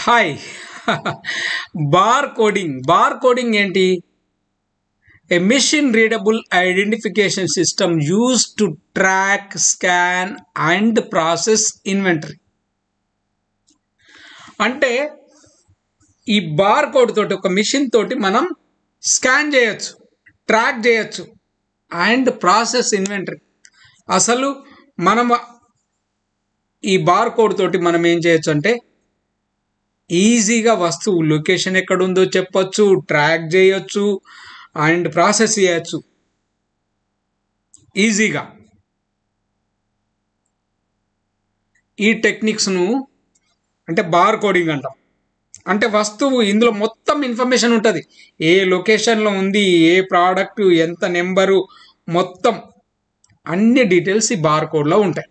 Hi. Bar coding ఏంటి? A machine readable identification system use to track, scan and process inventory. అంటే ఈ bar code తోటి ఒక machine తోటి మనం స్కాన్ చేయొచ్చు, ట్రాక్ చేయొచ్చు అండ్ ప్రాసెస్ ఇన్వెంటరీ. అసలు మనం ఈ బార్ కోడ్ తోటి మనం ఏం చేయొచ్చు అంటే ఈజీగా వస్తువు లొకేషన్ ఎక్కడుందో చెప్పొచ్చు, ట్రాక్ చేయొచ్చు అండ్ ప్రాసెస్ చేయొచ్చు ఈజీగా. ఈ టెక్నిక్స్ను అంటే బార్ కోడింగ్ అంటాం. అంటే వస్తువు ఇందులో మొత్తం ఇన్ఫర్మేషన్ ఉంటుంది, ఏ లొకేషన్లో ఉంది, ఏ ప్రోడక్ట్, ఎంత నెంబరు, మొత్తం అన్ని డీటెయిల్స్ ఈ బార్ కోడ్లో ఉంటాయి.